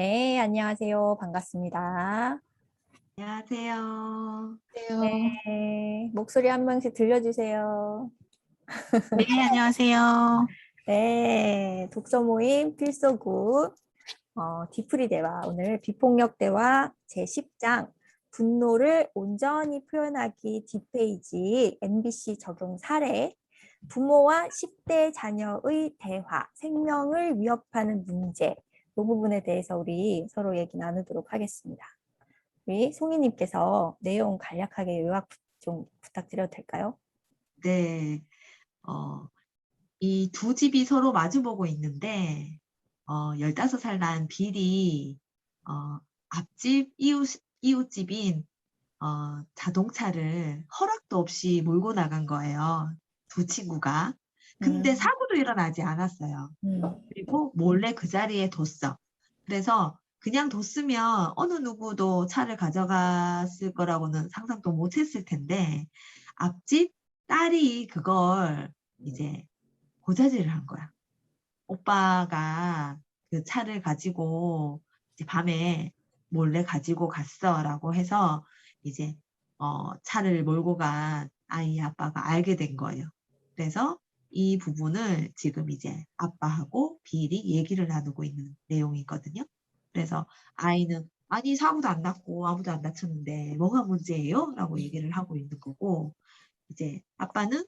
네, 안녕하세요. 반갑습니다. 안녕하세요. 안녕하세요. 네, 목소리 한 번씩 들려주세요. 네, 안녕하세요. 네, 독서 모임 필소굿, 뒤풀이 대화. 오늘 비폭력 대화 제10장, 분노를 온전히 표현하기 뒷페이지, MBC 적용 사례, 부모와 10대 자녀의 대화, 생명을 위협하는 문제, 이 부분에 대해서 우리 서로 얘기 나누도록 하겠습니다. 우리 송이님께서 내용 간략하게 요약 좀 부탁드려도 될까요? 네, 이 두 집이 서로 마주보고 있는데, 15살 난 빌이, 앞집 이웃집인, 자동차를 허락도 없이 몰고 나간 거예요. 두 친구가. 근데 음, 사고도 일어나지 않았어요. 음, 그리고 몰래 그 자리에 뒀어. 그래서 그냥 뒀으면 어느 누구도 차를 가져갔을 거라고는 상상도 못 했을 텐데, 앞집 딸이 그걸 이제 고자질을 한 거야. 오빠가 그 차를 가지고 이제 밤에 몰래 가지고 갔어라고 해서 이제 차를 몰고 간 아이 아빠가 알게 된 거예요. 그래서 이 부분을 지금 이제 아빠하고 빌이 얘기를 나누고 있는 내용이거든요. 그래서 아이는 아니 사고도 안 났고 아무도 안 다쳤는데 뭐가 문제예요? 라고 얘기를 하고 있는 거고, 이제 아빠는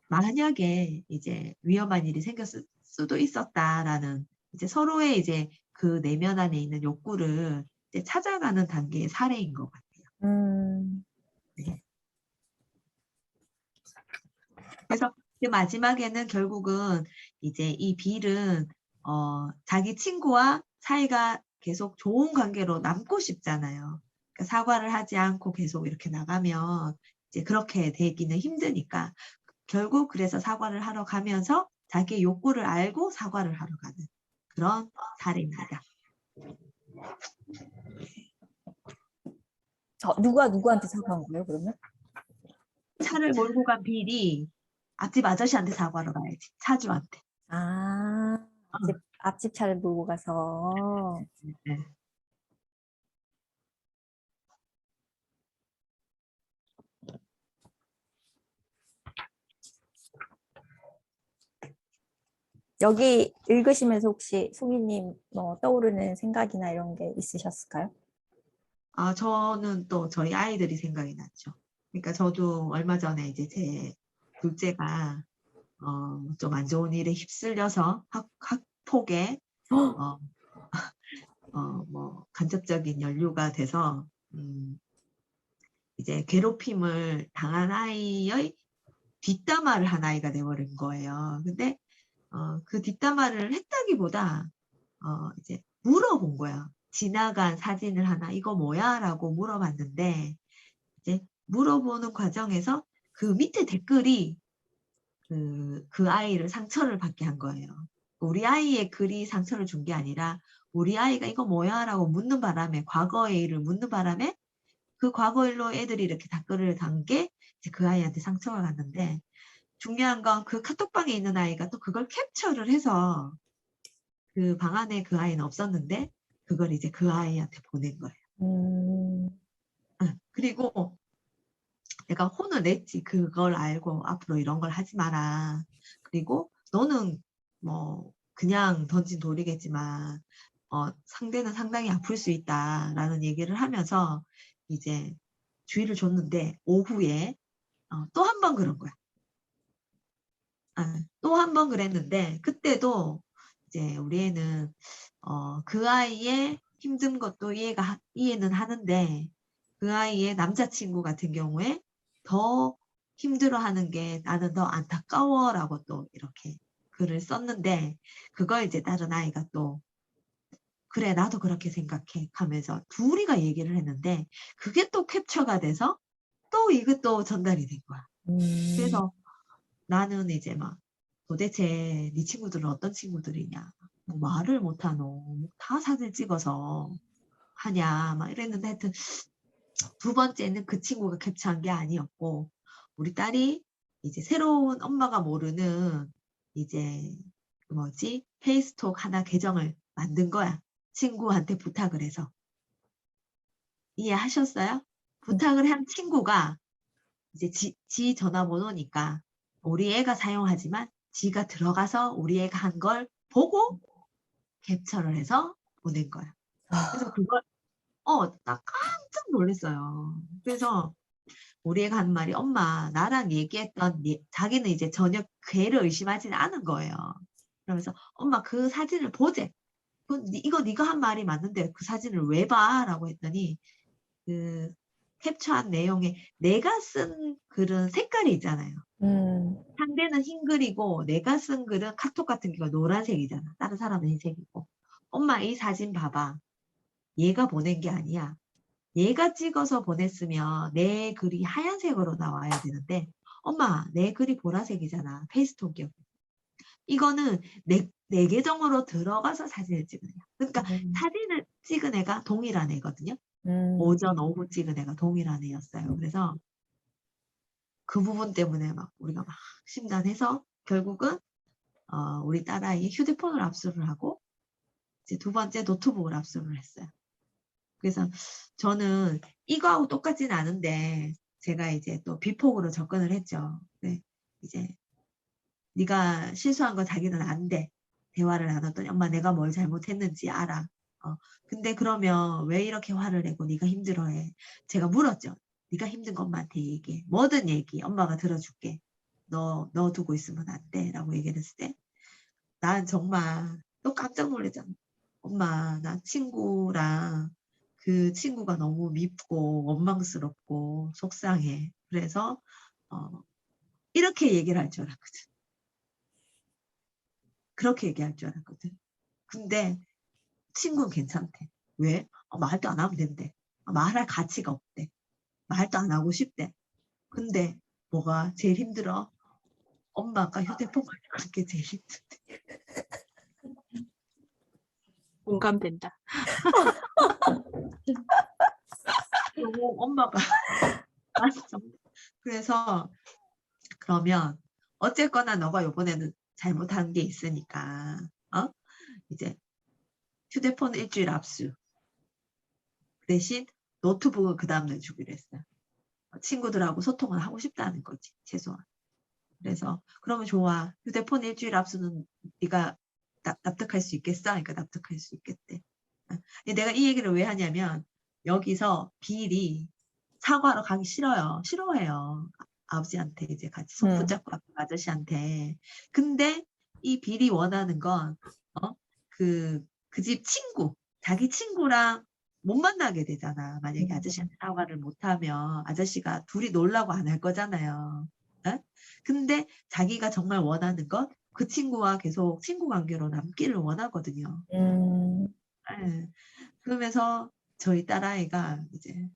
만약에 이제 위험한 일이 생겼을 수도 있었다라는 이제 서로의 이제 그 내면 안에 있는 욕구를 이제 찾아가는 단계의 사례인 것 같아요. 음, 네. 그래서 그 마지막에는 결국은 이제 이 빌은 자기 친구와 사이가 계속 좋은 관계로 남고 싶잖아요. 그러니까 사과를 하지 않고 계속 이렇게 나가면 이제 그렇게 되기는 힘드니까 결국 그래서 사과를 하러 가면서 자기의 욕구를 알고 사과를 하러 가는 그런 사례입니다. 누가 누구한테 사과한 거예요, 그러면? 차를 몰고 간 빌이 앞집 아저씨한테 사과하러 가야지. 차주한테. 아, 어, 앞집 차를 몰고 가서. 네. 여기 읽으시면서 혹시 송이님 뭐 떠오르는 생각이나 이런 게 있으셨을까요? 저는 또 저희 아이들이 생각이 났죠. 그러니까 저도 얼마 전에 이제 제 둘째가 좀 안 좋은 일에 휩쓸려서 학폭에 어, 뭐 간접적인 연루가 돼서 이제 괴롭힘을 당한 아이의 뒷담화를 한 아이가 돼버린 거예요. 근데 그 뒷담화를 했다기보다 이제 물어본 거야. 지나간 사진을 하나 이거 뭐야? 라고 물어봤는데, 이제 물어보는 과정에서 그 밑에 댓글이 그 아이를 상처를 받게 한 거예요. 우리 아이의 글이 상처를 준 게 아니라 우리 아이가 이거 뭐야? 라고 묻는 바람에, 과거의 일을 묻는 바람에 그 과거 일로 애들이 이렇게 댓글을 단 게 그 아이한테 상처가 갔는데, 중요한 건 그 카톡방에 있는 아이가 또 그걸 캡처를 해서 그 방 안에 그 아이는 없었는데 그걸 이제 그 아이한테 보낸 거예요. 음, 그리고 내가 혼을 냈지. 그걸 알고 앞으로 이런 걸 하지 마라. 그리고 너는 뭐 그냥 던진 돌이겠지만 상대는 상당히 아플 수 있다라는 얘기를 하면서 이제 주의를 줬는데, 오후에 또 한 번 그런 거야. 또 한 번 그랬는데 그때도 이제 우리 애는 그 아이의 힘든 것도 이해는 하는데, 그 아이의 남자친구 같은 경우에 더 힘들어하는 게 나는 더 안타까워라고 또 이렇게 글을 썼는데, 그걸 이제 다른 아이가 또 그래 나도 그렇게 생각해 하면서 둘이가 얘기를 했는데, 그게 또 캡처가 돼서 또 이것도 전달이 된 거야. 음, 그래서 나는 이제 막 도대체 네 친구들은 어떤 친구들이냐, 뭐 말을 못하노, 다 사진 찍어서 하냐 막 이랬는데, 하여튼 두 번째는 그 친구가 캡처한 게 아니었고, 우리 딸이 이제 새로운 엄마가 모르는 이제 그 뭐지 페이스톡 하나 계정을 만든 거야. 친구한테 부탁을 해서. 이해하셨어요? 부탁을 한 친구가 이제 지 전화번호니까 우리 애가 사용하지만 지가 들어가서 우리 애가 한 걸 보고 캡처를 해서 보낸 거야. 그래서 그걸 나 깜짝 놀랐어요. 그래서 우리 애가 한 말이 엄마 나랑 얘기했던 자기는 이제 전혀 걔를 의심하지는 않은 거예요. 그러면서 엄마 그 사진을 보재. 이거 네가 한 말이 맞는데 그 사진을 왜 봐? 라고 했더니 그 캡처한 내용에 내가 쓴 글은 색깔이 있잖아요. 상대는 흰 글이고 내가 쓴 글은 카톡 같은 경우가 노란색이잖아. 다른 사람은 흰색이고. 엄마 이 사진 봐봐. 얘가 보낸 게 아니야. 얘가 찍어서 보냈으면 내 글이 하얀색으로 나와야 되는데 엄마 내 글이 보라색이잖아. 페이스톡이요. 이거는 내 계정으로 들어가서 사진을 찍은 애야. 그러니까 사진을 찍은 애가 동일한 애거든요. 오전, 오후 찍은 애가 동일한 애였어요. 그래서 그 부분 때문에 막 우리가 막 심란해서 결국은 우리 딸아이의 휴대폰을 압수를 하고 이제 두 번째 노트북을 압수를 했어요. 그래서 저는 이거하고 똑같지는 않은데 제가 이제 또 비폭으로 접근을 했죠. 네, 이제 네가 실수한 거 자기는 안 돼. 대화를 나눴더니 엄마 내가 뭘 잘못했는지 알아. 근데 그러면 왜 이렇게 화를 내고 네가 힘들어해? 제가 물었죠. 네가 힘든 거 엄마한테 얘기해. 뭐든 얘기. 엄마가 들어줄게. 너 두고 있으면 안 돼. 라고 얘기를 했을 때 난 정말 또 깜짝 놀랐잖아. 엄마 나 친구랑 그 친구가 너무 밉고 원망스럽고 속상해. 그래서 이렇게 얘기를 할 줄 알았거든. 그렇게 얘기할 줄 알았거든. 근데 친구는 괜찮대. 왜? 말도 안 하면 된대. 말할 가치가 없대. 말도 안 하고 싶대. 근데 뭐가 제일 힘들어? 엄마가 휴대폰 가져간 게 제일 힘든데. 공감된다. 엄마가 맞죠. 그래서 그러면 어쨌거나 너가 이번에는 잘못한 게 있으니까 이제 휴대폰 일주일 압수 대신 노트북은 그 다음날 주기로 했어요. 친구들하고 소통을 하고 싶다는 거지 최소한. 그래서 그러면 좋아. 휴대폰 일주일 압수는 네가 납득할 수 있겠어? 그러니까 납득할 수 있겠대. 내가 이 얘기를 왜 하냐면 여기서 빌이 사과하러 가기 싫어요. 싫어해요. 아버지한테 이제 같이 손 붙잡고 아저씨한테. 근데 이 빌이 원하는 건 그 집 친구, 자기 친구랑 못 만나게 되잖아. 만약에 아저씨한테 사과를 못하면 아저씨가 둘이 놀라고 안 할 거잖아요. 근데 자기가 정말 원하는 건 그 친구와 계속 친구 관계로 남기를 원하거든요. 네. 그러면서 저희 딸아이가 이제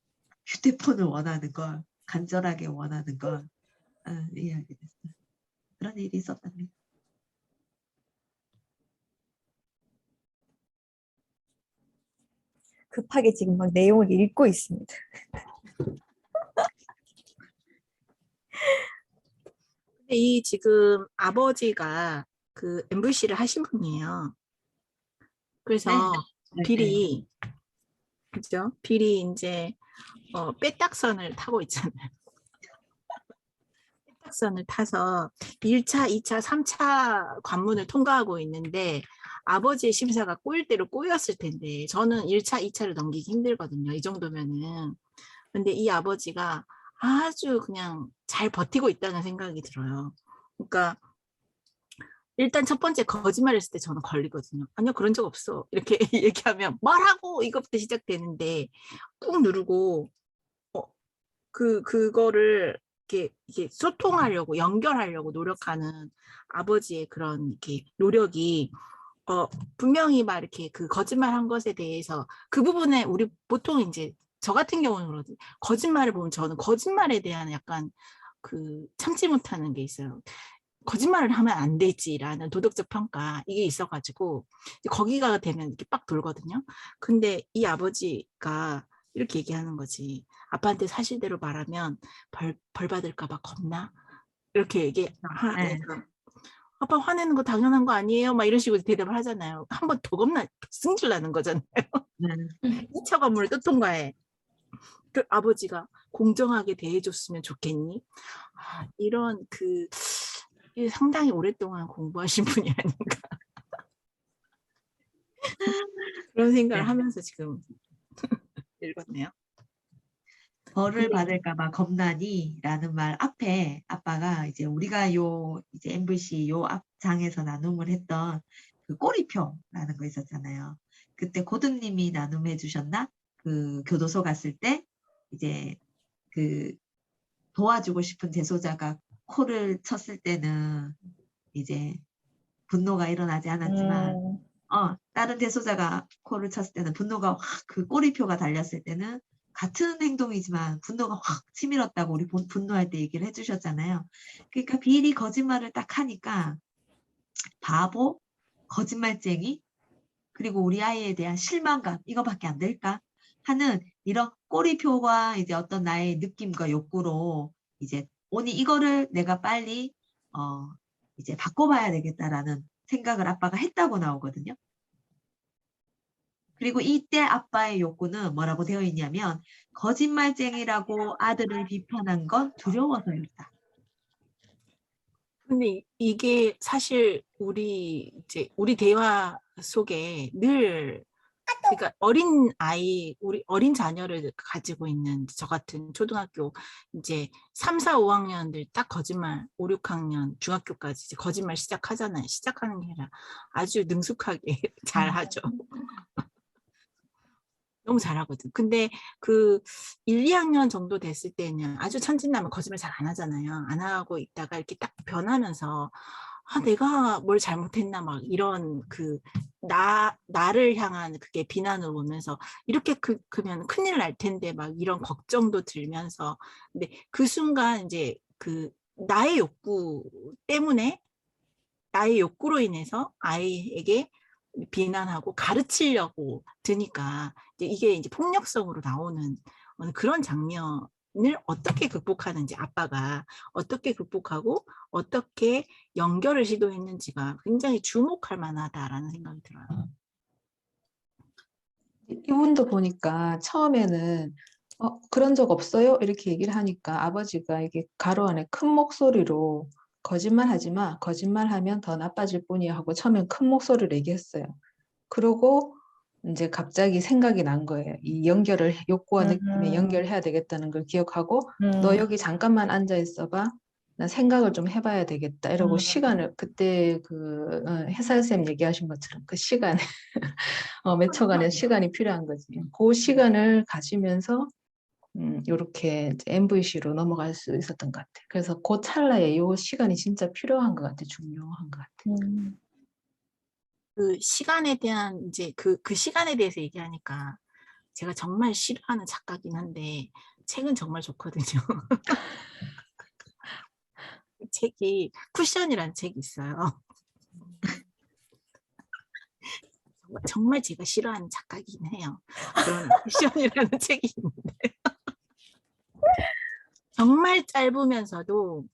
휴대폰을 원하는 걸 간절하게 원하는 걸 이해하게 됐어요. 그런 일이 있었답니다. 급하게 지금 막 내용을 읽고 있습니다. 근데 이 지금 아버지가 그 MVC를 하신 분이에요. 그래서 네. 빌이 그죠? 빌이 이제 빼딱선을 타고 있잖아요. 빼딱선을 타서 1차, 2차, 3차 관문을 통과하고 있는데 아버지의 심사가 꼬일 대로 꼬였을 텐데 저는 1차, 2차를 넘기기 힘들거든요. 이 정도면은. 근데 이 아버지가 아주 그냥 잘 버티고 있다는 생각이 들어요. 그러니까 일단 첫 번째 거짓말 했을 때 저는 걸리거든요. 아니요, 그런 적 없어. 이렇게 얘기하면 말하고 이것부터 시작되는데 꾹 누르고 그거를 이게 소통하려고 연결하려고 노력하는 아버지의 그런 이렇게 노력이 분명히 막 이렇게 그 거짓말한 것에 대해서 그 부분에 우리 보통 이제 저 같은 경우는 그러지 거짓말을 보면 저는 거짓말에 대한 약간 그 참지 못하는 게 있어요. 거짓말을 하면 안 되지라는 도덕적 평가 이게 있어가지고 거기가 되면 이렇게 빡 돌거든요. 근데 이 아버지가 이렇게 얘기하는 거지. 아빠한테 사실대로 말하면 벌 받을까 봐 겁나? 이렇게 얘기하면서 아빠 화내는 거 당연한 거 아니에요? 막 이런 식으로 대답을 하잖아요. 한 번 더 승질 나는 거잖아요. 네. 2차 관문을 또 통과해. 그 아버지가 공정하게 대해줬으면 좋겠니? 이런 상당히 오랫동안 공부하신 분이 아닌가. 그런 생각을 네. 하면서 지금 읽었네요. 벌을 근데 받을까봐 겁나니라는 말 앞에 아빠가 이제 우리가 이제 MVC 요 앞장에서 나눔을 했던 그 꼬리표라는 거 있었잖아요. 그때 고등님이 나눔해 주셨나? 그 교도소 갔을 때 이제 그 도와주고 싶은 재소자가 코를 쳤을 때는 이제 분노가 일어나지 않았지만 다른 재소자가 코를 쳤을 때는 분노가 확 그 꼬리표가 달렸을 때는 같은 행동이지만 분노가 확 치밀었다고 우리 분노할 때 얘기를 해주셨잖아요. 그러니까 비리 거짓말을 딱 하니까 바보, 거짓말쟁이, 그리고 우리 아이에 대한 실망감 이거밖에 안 될까 하는 이런 꼬리표가 이제 어떤 나의 느낌과 욕구로 이제 오니 이거를 내가 빨리 이제 바꿔봐야 되겠다라는 생각을 아빠가 했다고 나오거든요. 그리고 이때 아빠의 욕구는 뭐라고 되어 있냐면 거짓말쟁이라고 아들을 비판한 건 두려워서였다. 근데 이게 사실 우리 대화 속에 늘 그러니까 우리 어린 자녀를 가지고 있는 저 같은 초등학교 이제 3, 4, 5학년들 딱 거짓말 5, 6학년 중학교까지 이제 거짓말 시작하잖아요. 시작하는 게 아니라 아주 능숙하게 잘하죠. 너무 잘하거든. 근데 그 1, 2학년 정도 됐을 때는 아주 천진난만 거짓말 잘 안 하잖아요. 안 하고 있다가 이렇게 딱 변하면서 내가 뭘 잘못했나 막 이런 나를 향한 그게 비난을 오면서 이렇게 그러면 큰일 날 텐데 막 이런 걱정도 들면서 근데 그 순간 이제 나의 욕구 때문에 나의 욕구로 인해서 아이에게 비난하고 가르치려고 드니까 이게 이제 폭력성으로 나오는 그런 장면을 어떻게 극복하는지 아빠가 어떻게 극복하고 어떻게 연결을 시도했는지가 굉장히 주목할 만하다라는 생각이 들어요. 이분도 보니까 처음에는 그런 적 없어요? 이렇게 얘기를 하니까 아버지가 이게 가로 안에 큰 목소리로 거짓말하지 마. 거짓말하면 더 나빠질 뿐이야 하고 처음엔 큰 목소리로 얘기했어요. 그러고 이제 갑자기 생각이 난 거예요. 이 욕구와 느낌에 연결해야 되겠다는 걸 기억하고 너 여기 잠깐만 앉아 있어봐. 나 생각을 좀 해봐야 되겠다. 이러고 시간을 그때 해살쌤 얘기하신 것처럼 그 시간에 몇 초간의 시간이 필요한 거지. 그 시간을 가지면서 이렇게 MVC로 넘어갈 수 있었던 것 같아. 그래서 그 찰나에 이 시간이 진짜 필요한 것 같아. 중요한 것 같아. 그 시간에 대한 이제 그 시간에 대해서 얘기하니까 제가 정말 싫어하는 작가긴 한데 책은 정말 좋거든요. 책이 쿠션이라는 책이 있어요. 정말 제가 싫어하는 작가이긴 해요. 그런 쿠션이라는 책이 있는데 정말 짧으면서도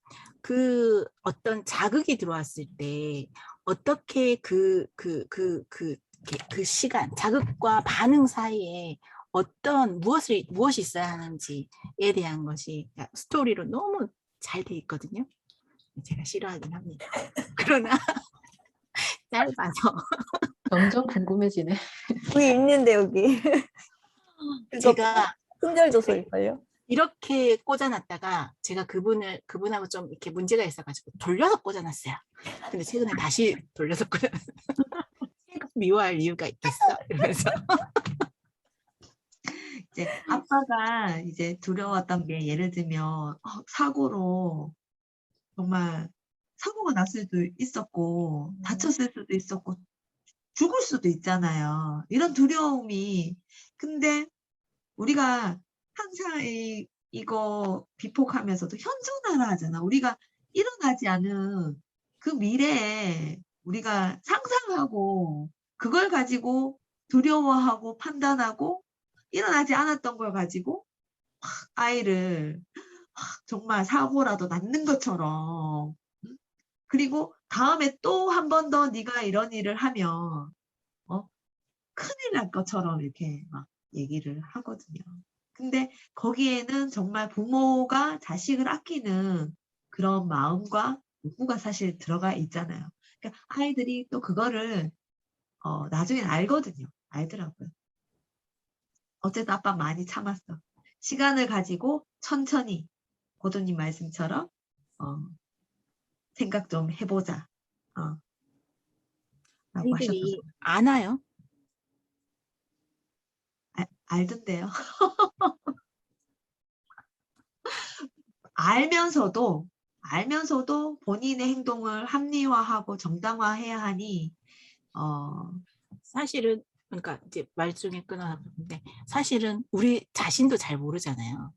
그 어떤 자극이 들어왔을 때 어떻게 그 시간, 자극과 반응 사이에 무엇이 있어야 하는지에 대한 것이 스토리로 너무 잘 돼 있거든요. 제가 싫어하긴 합니다. 그러나 짧아서 점점 궁금해지네. 여기 있는데 여기. 제가 품절조소일걸요? 이렇게 꽂아놨다가 제가 그분하고 좀 이렇게 문제가 있어가지고 돌려서 꽂아놨어요. 근데 최근에 다시 돌려서 꽂아놨어요. 미워할 이유가 있겠어? 이러면서. 이제 아빠가 이제 두려웠던 게 예를 들면 사고로 정말 사고가 났을 수도 있었고 다쳤을 수도 있었고 죽을 수도 있잖아요. 이런 두려움이 근데 우리가 항상 이거 비폭하면서도 현존하라 하잖아. 우리가 일어나지 않은 그 미래에 우리가 상상하고 그걸 가지고 두려워하고 판단하고 일어나지 않았던 걸 가지고 아이를 정말 사고라도 낳는 것처럼 그리고 다음에 또 한 번 더 네가 이런 일을 하면 큰일 날 것처럼 이렇게 막 얘기를 하거든요. 근데 거기에는 정말 부모가 자식을 아끼는 그런 마음과 욕구가 사실 들어가 있잖아요. 그러니까 아이들이 또 그거를 나중엔 알거든요. 알더라고요. 어쨌든 아빠 많이 참았어. 시간을 가지고 천천히 고도님 말씀처럼 생각 좀 해보자. 라고 하셨던 아이들이 아나요? 알던데요. 알면서도 본인의 행동을 합리화하고 정당화해야 하니 사실은 그러니까 이제 말 중에 끊어놨는데 사실은 우리 자신도 잘 모르잖아요.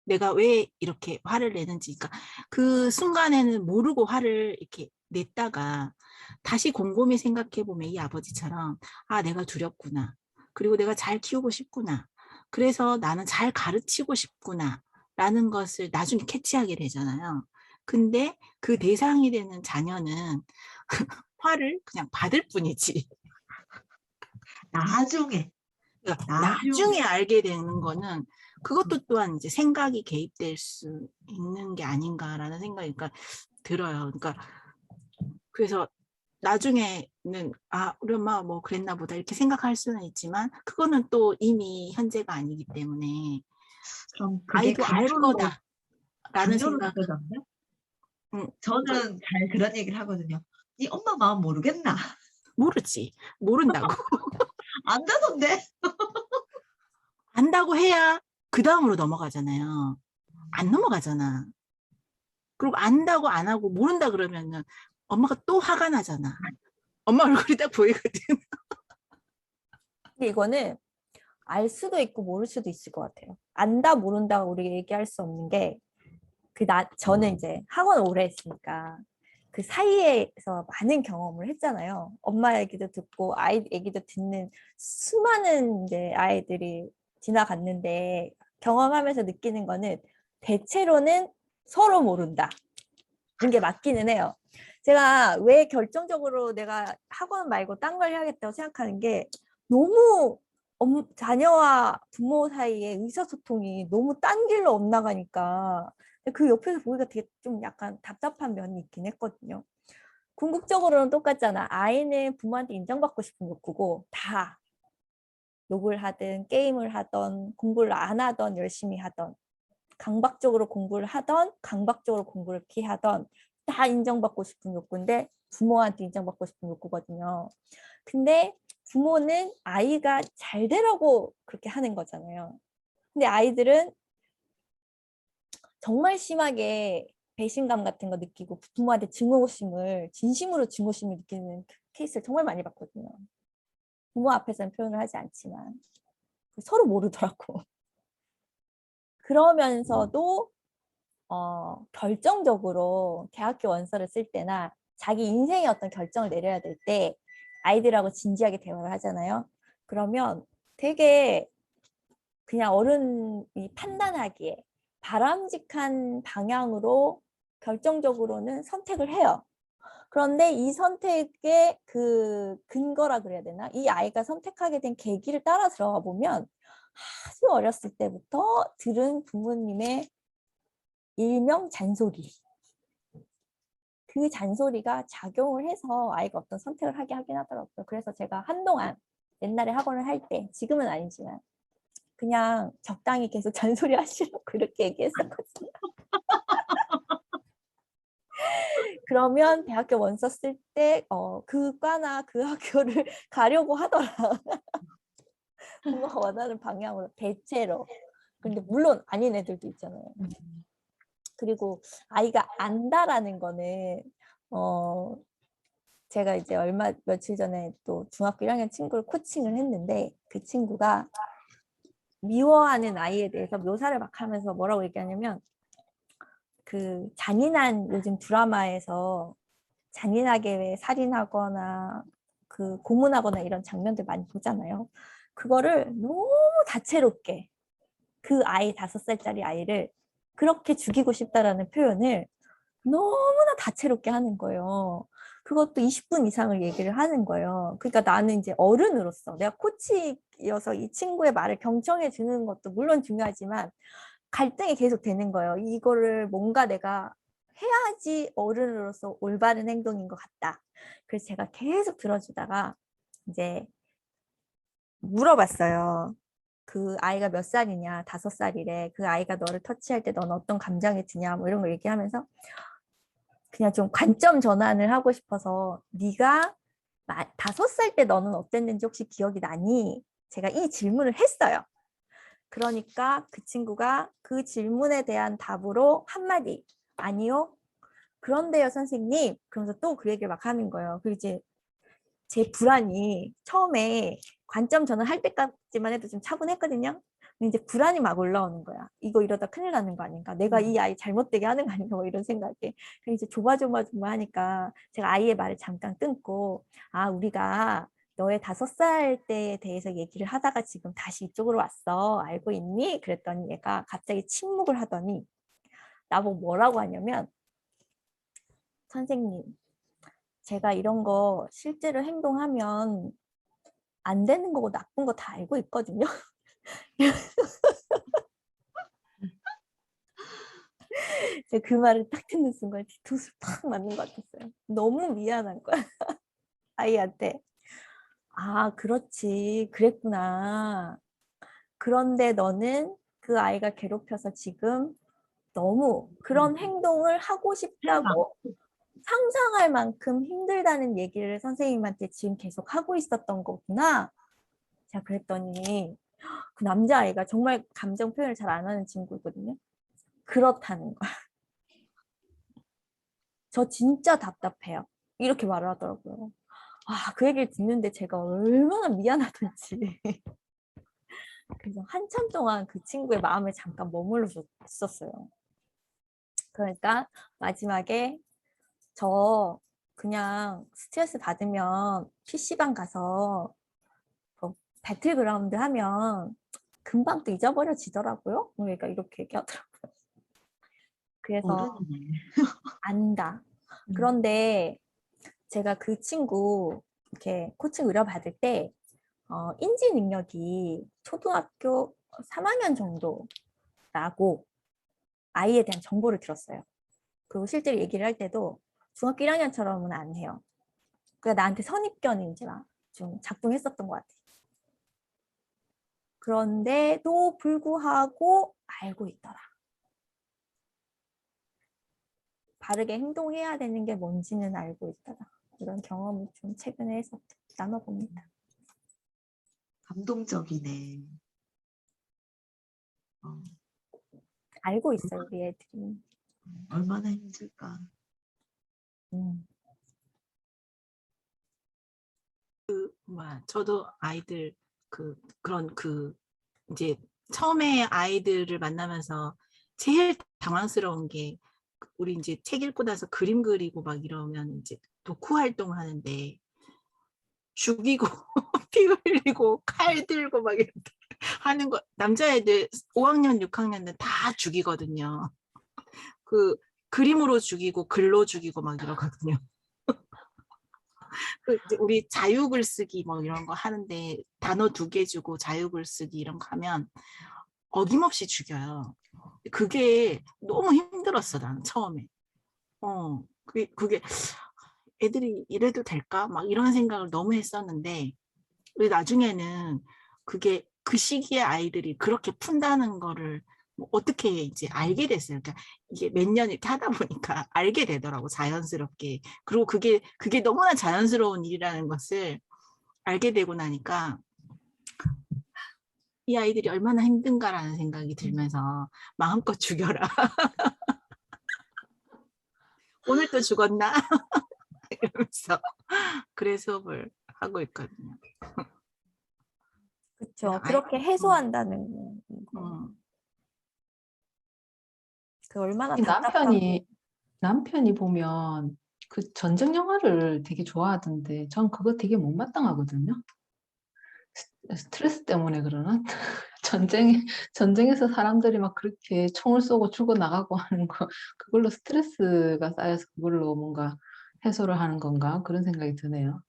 내가 왜 이렇게 화를 내는지. 그러니까 그 순간에는 모르고 화를 이렇게 냈다가 다시 곰곰이 생각해 보면 이 아버지처럼 아, 내가 두렵구나. 그리고 내가 잘 키우고 싶구나. 그래서 나는 잘 가르치고 싶구나. 라는 것을 나중에 캐치하게 되잖아요. 근데 그 대상이 되는 자녀는 화를 그냥 받을 뿐이지. 나중에 그러니까 나중에 알게 되는 거는 그것도 또한 이제 생각이 개입될 수 있는 게 아닌가라는 생각이 그러니까 들어요. 그러니까 그래서 나중에는 아, 우리 엄마 뭐 그랬나 보다 이렇게 생각할 수는 있지만 그거는 또 이미 현재가 아니기 때문에 그럼 그게 아이도 알 거다라는 강요로 생각. 느껴졌나요? 그러니까 저는 잘 그런 얘기를 하거든요. 네 엄마 마음 모르겠나? 모르지. 모른다고. 안다던데? 안다고 해야 그 다음으로 넘어가잖아요. 안 넘어가잖아. 그리고 안다고 안 하고 모른다 그러면은 엄마가 또 화가 나잖아. 엄마 얼굴이 딱 보이거든. 근데 이거는 알 수도 있고 모를 수도 있을 것 같아요. 안다 모른다 우리 얘기할 수 없는 게 저는 이제 학원 오래 했으니까 그 사이에서 많은 경험을 했잖아요. 엄마 얘기도 듣고 아이 얘기도 듣는 수많은 이제 아이들이 지나갔는데 경험하면서 느끼는 거는 대체로는 서로 모른다. 는 게 맞기는 해요. 제가 왜 결정적으로 내가 학원 말고 딴 걸 해야겠다고 생각하는 게 너무 자녀와 부모 사이의 의사소통이 너무 딴 길로 엇나가니까 그 옆에서 보기가 되게 좀 약간 답답한 면이 있긴 했거든요. 궁극적으로는 똑같잖아. 아이는 부모한테 인정받고 싶은 욕구고 다 욕을 하든 게임을 하던 공부를 안 하던 열심히 하던 강박적으로 공부를 하던 강박적으로 공부를 피하던 다 인정받고 싶은 욕구인데 부모한테 인정받고 싶은 욕구거든요. 근데 부모는 아이가 잘 되라고 그렇게 하는 거잖아요. 근데 아이들은 정말 심하게 배신감 같은 거 느끼고 부모한테 진심으로 증오심을 느끼는 케이스를 정말 많이 봤거든요. 부모 앞에서는 표현을 하지 않지만 서로 모르더라고. 그러면서도 결정적으로 대학교 원서를 쓸 때나 자기 인생의 어떤 결정을 내려야 될 때 아이들하고 진지하게 대화를 하잖아요. 그러면 되게 그냥 어른이 판단하기에 바람직한 방향으로 결정적으로는 선택을 해요. 그런데 이 선택의 그 근거라 그래야 되나? 이 아이가 선택하게 된 계기를 따라 들어가 보면 아주 어렸을 때부터 들은 부모님의 일명 잔소리. 그 잔소리가 작용을 해서 아이가 어떤 선택을 하게 하긴 하더라고요. 그래서 제가 한동안 옛날에 학원을 할 때, 지금은 아니지만 그냥 적당히 계속 잔소리 하시라고 그렇게 얘기했었거든요. 그러면 대학교 원서 쓸 때 그 과나 그 학교를 가려고 하더라. 부모가 원하는 방향으로 대체로. 근데 물론 아닌 애들도 있잖아요. 그리고 아이가 안다라는 거는 제가 이제 며칠 전에 또 중학교 1학년 친구를 코칭을 했는데 그 친구가 미워하는 아이에 대해서 묘사를 막 하면서 뭐라고 얘기하냐면 그 잔인한 요즘 드라마에서 잔인하게 왜 살인하거나 그 고문하거나 이런 장면들 많이 보잖아요. 그거를 너무 다채롭게 그 아이 5살짜리 아이를 그렇게 죽이고 싶다라는 표현을 너무나 다채롭게 하는 거예요. 그것도 20분 이상을 얘기를 하는 거예요. 그러니까 나는 이제 어른으로서 내가 코치여서 이 친구의 말을 경청해 주는 것도 물론 중요하지만 갈등이 계속 되는 거예요. 이거를 뭔가 내가 해야지 어른으로서 올바른 행동인 것 같다. 그래서 제가 계속 들어주다가 이제 물어봤어요. 그 아이가 몇 살이냐, 5살이래. 그 아이가 너를 터치할 때 넌 어떤 감정이 드냐, 뭐 이런 거 얘기하면서 그냥 좀 관점 전환을 하고 싶어서 네가 5살 때 너는 어땠는지 혹시 기억이 나니? 제가 이 질문을 했어요. 그러니까 그 친구가 그 질문에 대한 답으로 한마디 아니요. 그런데요, 선생님. 그러면서 또 그 얘기를 막 하는 거예요. 그리고 이제 제 불안이 처음에 관점 전환할 때까지만 해도 좀 차분했거든요. 근데 이제 불안이 막 올라오는 거야. 이거 이러다 큰일 나는 거 아닌가? 내가 이 아이 잘못되게 하는 거 아닌가? 뭐 이런 생각에. 그래서 이제 조마조마조마 하니까 제가 아이의 말을 잠깐 끊고 아, 우리가 너의 5살 때에 대해서 얘기를 하다가 지금 다시 이쪽으로 왔어. 알고 있니? 그랬더니 얘가 갑자기 침묵을 하더니 나보고 뭐라고 하냐면 선생님, 제가 이런 거 실제로 행동하면 안 되는 거고 나쁜 거 다 알고 있거든요. 제가 그 말을 딱 듣는 순간 뒤통수를 팍 맞는 것 같았어요. 너무 미안한 거야. 아이한테. 아, 그렇지. 그랬구나. 그런데 너는 그 아이가 괴롭혀서 지금 너무 그런 행동을 하고 싶다고 상상할 만큼 힘들다는 얘기를 선생님한테 지금 계속 하고 있었던 거구나. 제가 그랬더니 그 남자아이가 정말 감정 표현을 잘 안 하는 친구거든요. 그렇다는 거야. 저 진짜 답답해요. 이렇게 말을 하더라고요. 아, 그 얘기를 듣는데 제가 얼마나 미안하던지. 그래서 한참 동안 그 친구의 마음을 잠깐 머물러 줬었어요. 그러니까 마지막에 저 그냥 스트레스 받으면 PC방 가서 뭐 배틀그라운드 하면 금방 또 잊어버려지더라고요. 그러니까 이렇게 얘기하더라고요. 그래서 어른이네. 안다. 그런데 제가 그 친구 이렇게 코칭 의뢰받을 때 인지 능력이 초등학교 3학년 정도라고 아이에 대한 정보를 들었어요. 그리고 실제로 얘기를 할 때도 중학교 1학년처럼은 안 해요. 그러니까 나한테 선입견인지 좀 작동했었던 것 같아요. 그런데도 불구하고 알고 있더라. 바르게 행동해야 되는 게 뭔지는 알고 있더라. 이런 경험을 좀 최근에 해서 나눠봅니다. 감동적이네. 어, 알고 있어요, 우리 애들이. 얼마나 힘들까. 저도 아이들 그런 이제 처음에 아이들을 만나면서 제일 당황스러운 게 우리 이제 책 읽고 나서 그림 그리고 막 이러면 이제 독후 활동 하는데 죽이고 피 흘리고 칼 들고 막 이렇게 하는 거 남자애들 5학년 6학년은 다 죽이거든요. 그 그림으로 죽이고 글로 죽이고 막 이러거든요. 우리 자유글쓰기 뭐 이런 거 하는데 단어 2개 주고 자유글쓰기 이런 거 하면 어김없이 죽여요. 그게 너무 힘들었어, 나는 처음에. 그게 애들이 이래도 될까? 막 이런 생각을 너무 했었는데 나중에는 그게 그 시기에 아이들이 그렇게 푼다는 거를 뭐 어떻게 이제 알게 됐어요. 그러니까 이게 몇 년 이렇게 하다 보니까 알게 되더라고, 자연스럽게. 그리고 그게 너무나 자연스러운 일이라는 것을 알게 되고 나니까 이 아이들이 얼마나 힘든가라는 생각이 들면서 마음껏 죽여라. 오늘 또 죽었나? 이러면서 그래 수업을 하고 있거든요. 그렇죠. 그렇게 해소한다는 거. 그 얼마나 이 답답하고. 남편이 보면 그 전쟁 영화를 되게 좋아하던데 전 그거 되게 못마땅하거든요. 스트레스 때문에 그러나? 전쟁에서 사람들이 막 그렇게 총을 쏘고 죽어나가고 하는 거, 그걸로 스트레스가 쌓여서 그걸로 뭔가 해소를 하는 건가? 그런 생각이 드네요.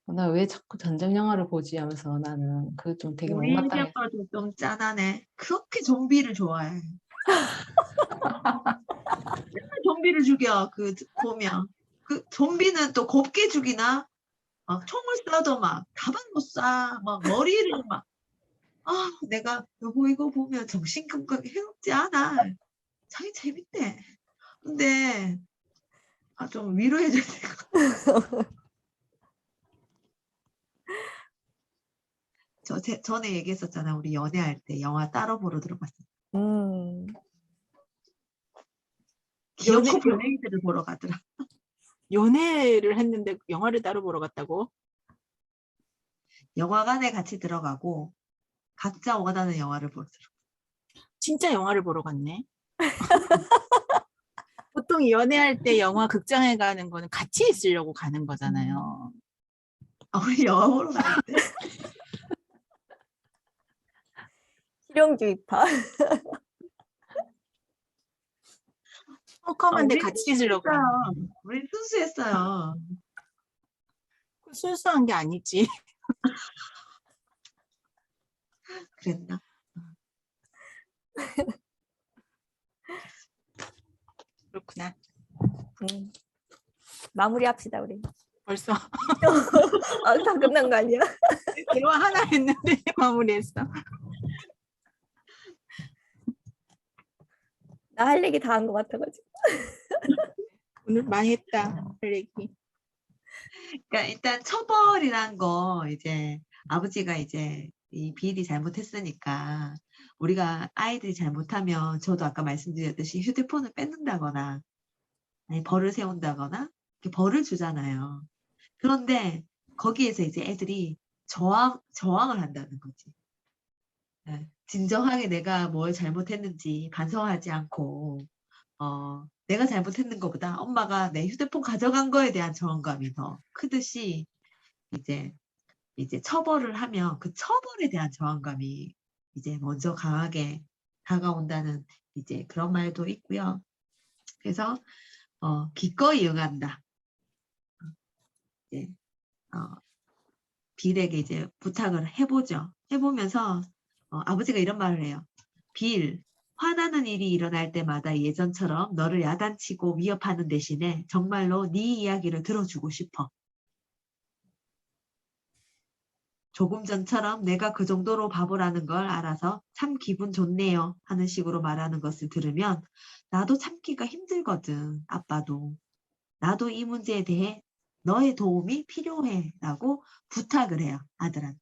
나 왜 자꾸 전쟁 영화를 보지 하면서 나는 그 좀 되게 우리 못마땅해. 생각도 좀 짠하네. 그렇게 좀비를 좋아해. 좀비를 죽여. 보면 그 좀비는 또 곱게 죽이나? 막 총을 쏴도 막 가방도 쏴. 막 머리를 막. 내가 여보 이거 보면 정신 건강이 해롭지 않아. 자기 재밌대. 근데 좀 위로해줘야 될 것 같아. 전에 얘기했었잖아. 우리 연애할 때 영화 따로 보러 들어갔어. 음, 귀엽고 별행이들을 보러 가더라. 연애를 했는데 영화를 따로 보러 갔다고? 영화관에 같이 들어가고 각자 원하는 영화를 보러 들어가. 진짜 영화를 보러 갔네. 보통 연애할 때 영화 극장에 가는 거는 같이 있으려고 가는 거잖아요. 우리 영화 보러 갈 때. 실용주의파. 컴컴한데 우리 같이 있으려고 가는 순수했어요. 우리 순수했어요. 거. 순수한 게 아니지. 그랬나? 그렇구나. 마무리합시다 우리. 벌써 다 끝난 거 아니야? 대화 하나 했는데 마무리했어. 나 할 얘기 다 한 것 같아가지고. 오늘 많이 했다. 할 얘기. 그러니까 일단 처벌이란 거 이제 아버지가 이제 이 비일이 잘못했으니까 우리가 아이들이 잘못하면 저도 아까 말씀드렸듯이 휴대폰을 뺏는다거나 아니 벌을 세운다거나 이렇게 벌을 주잖아요. 그런데 거기에서 이제 애들이 저항을 한다는 거지. 진정하게 내가 뭘 잘못했는지 반성하지 않고 내가 잘못했는 것보다 엄마가 내 휴대폰 가져간 거에 대한 저항감이 더 크듯이 이제 처벌을 하면 그 처벌에 대한 저항감이 이제 먼저 강하게 다가온다는 이제 그런 말도 있고요. 그래서 기꺼이 응한다. 이제 빌에게 이제 부탁을 해보죠. 해보면서 아버지가 이런 말을 해요. 빌, 화나는 일이 일어날 때마다 예전처럼 너를 야단치고 위협하는 대신에 정말로 네 이야기를 들어주고 싶어. 조금 전처럼 내가 그 정도로 바보라는 걸 알아서 참 기분 좋네요 하는 식으로 말하는 것을 들으면 나도 참기가 힘들거든. 아빠도. 나도 이 문제에 대해 너의 도움이 필요해 라고 부탁을 해요. 아들한테.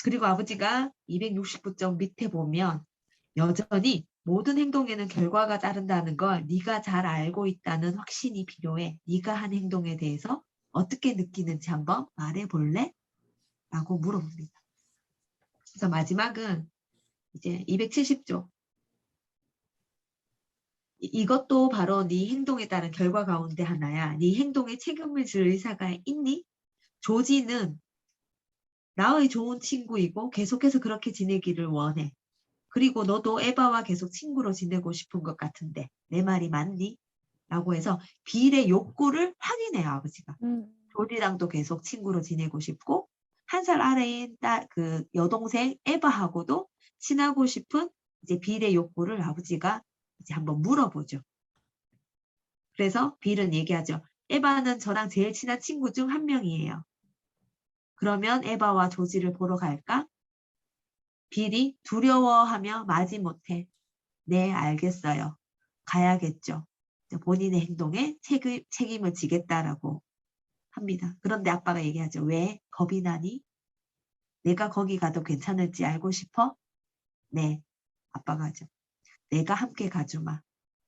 그리고 아버지가 269쪽 밑에 보면 여전히 모든 행동에는 결과가 따른다는 걸 네가 잘 알고 있다는 확신이 필요해. 네가 한 행동에 대해서 어떻게 느끼는지 한번 말해볼래? 라고 물어봅니다. 그래서 마지막은 이제 270쪽. 이것도 바로 네 행동에 따른 결과 가운데 하나야. 네 행동에 책임을 질 의사가 있니? 조지는 나의 좋은 친구이고 계속해서 그렇게 지내기를 원해. 그리고 너도 에바와 계속 친구로 지내고 싶은 것 같은데 내 말이 맞니? 라고 해서 빌의 욕구를 확인해요. 아버지가. 조지랑도 계속 친구로 지내고 싶고 1살 아래인 그 여동생 에바하고도 친하고 싶은 이제 빌의 욕구를 아버지가 이제 한번 물어보죠. 그래서 빌은 얘기하죠. 에바는 저랑 제일 친한 친구 중 한 명이에요. 그러면 에바와 조지를 보러 갈까? 빌이 두려워하며 마지못해 네 알겠어요. 가야겠죠. 본인의 행동에 책임을 지겠다라고 합니다. 그런데 아빠가 얘기하죠. 왜? 겁이 나니? 내가 거기 가도 괜찮을지 알고 싶어? 네. 아빠가 하죠. 내가 함께 가주마.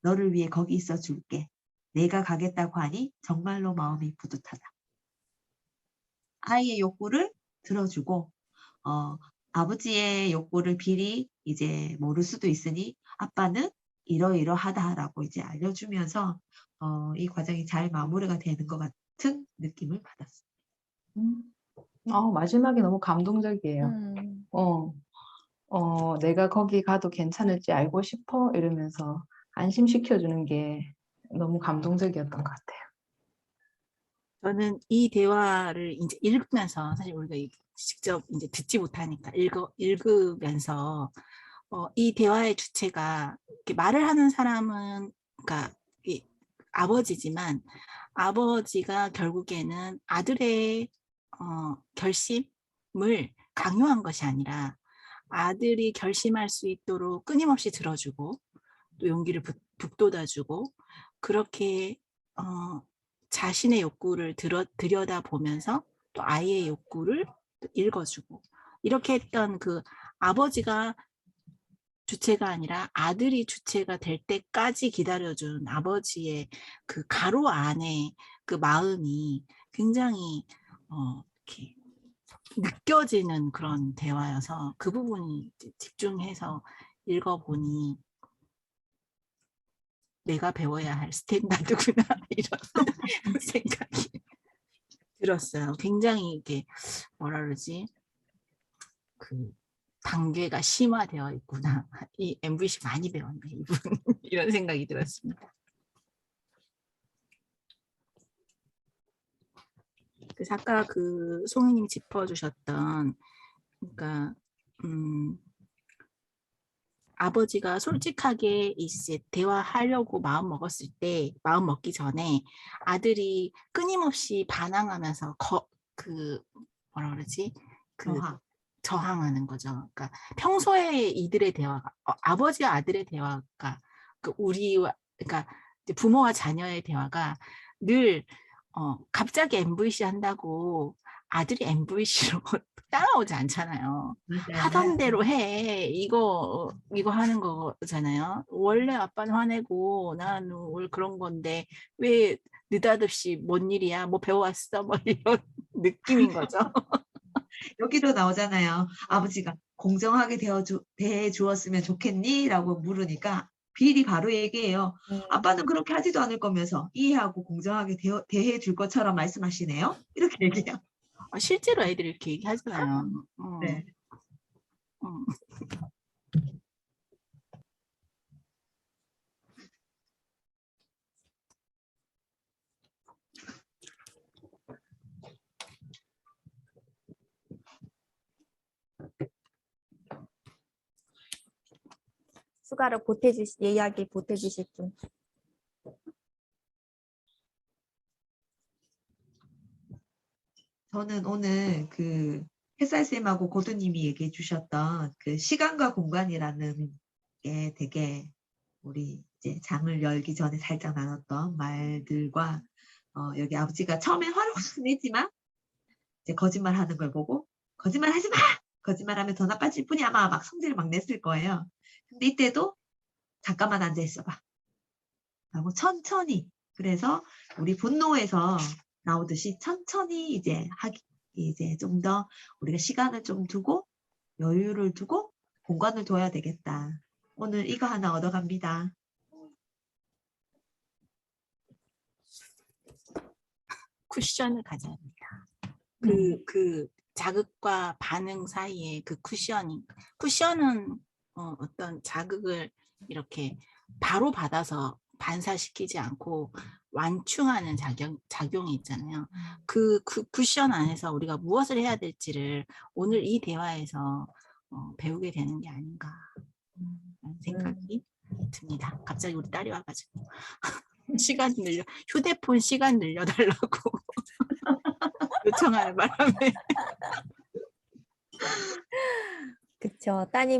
너를 위해 거기 있어 줄게. 내가 가겠다고 하니 정말로 마음이 뿌듯하다. 아이의 욕구를 들어주고 아버지의 욕구를 빌이 이제 모를 수도 있으니 아빠는 이러이러하다라고 이제 알려주면서 이 과정이 잘 마무리가 되는 것 같은 느낌을 받았습니다. 마지막에 너무 감동적이에요. 내가 거기 가도 괜찮을지 알고 싶어? 이러면서 안심시켜주는 게 너무 감동적이었던 것 같아요. 저는 이 대화를 이제 읽으면서 사실 우리가 직접 이제 듣지 못하니까 읽으면서 이 대화의 주체가 이렇게 말을 하는 사람은 그러니까 이 아버지지만 아버지가 결국에는 아들의 결심을 강요한 것이 아니라 아들이 결심할 수 있도록 끊임없이 들어주고 또 용기를 북돋아주고 그렇게 자신의 욕구를 들여다보면서 또 아이의 욕구를 또 읽어주고 이렇게 했던 그 아버지가 주체가 아니라 아들이 주체가 될 때까지 기다려준 아버지의 그 가로 안에 그 마음이 굉장히 이렇게 느껴지는 그런 대화여서 그 부분이 집중해서 읽어보니 내가 배워야 할 스탠다드구나 이런 생각이 들었어요. 굉장히 이게 뭐라 그러지? 그 단계가 심화되어 있구나. 이 MVC 많이 배웠네 이분 이런 생각이 들었습니다. 그래서 아까 그 송이님이 짚어주셨던 그러니까 아버지가 솔직하게 이제 대화하려고 마음 먹기 전에 아들이 끊임없이 반항하면서 그 뭐라 그러지? 그 저항하는 거죠. 그러니까 평소에 이들의 대화가 아버지와 아들의 대화가 그 우리와 그러니까 부모와 자녀의 대화가 늘 갑자기 MVC 한다고 아들이 MVC로 따라오지 않잖아요. 맞아요. 하던 대로 해. 이거 하는 거잖아요. 원래 아빠는 화내고 나는 왜 그런 건데 왜 느닷없이 뭔 일이야? 뭐 배워왔어? 뭐 이런 느낌인 거죠. 여기로 나오잖아요. 아버지가 공정하게 대해 주었으면 좋겠니? 라고 물으니까 빌이 바로 얘기해요. 아빠는 그렇게 하지도 않을 거면서 이해하고 공정하게 대해 줄 것처럼 말씀하시네요. 이렇게 얘기해요. 실제로 애들이 이렇게 얘기하잖아요. 네. 추가로 이야기 보태주실 분. 저는 오늘 그 햇살쌤하고 고두님이 얘기해 주셨던 그 시간과 공간이라는 게 되게 우리 이제 장을 열기 전에 살짝 나눴던 말들과 여기 아버지가 처음엔 화를 확 내지만 이제 거짓말하는 걸 보고 거짓말하지 마! 거짓말하면 더 나빠질 뿐이 아마 막 성질을 막 냈을 거예요. 근데 이때도 잠깐만 앉아 있어봐. 라고 천천히 그래서 우리 분노에서 나오듯이 천천히 이제 좀 더 우리가 시간을 좀 두고 여유를 두고 공간을 둬야 되겠다. 오늘 이거 하나 얻어갑니다. 쿠션을 가져야 합니다. 그 자극과 반응 사이에 그 쿠션은 어떤 자극을 이렇게 바로 받아서 반사시키지 않고 완충하는 작용이 있잖아요. 그 쿠션 안에서 우리가 무엇을 해야 될지를 오늘 이 대화에서 배우게 되는 게 아닌가 하는 생각이 듭니다. 갑자기 우리 딸이 와가지고 휴대폰 시간 늘려달라고 요청하는 바람에 그쵸. 따님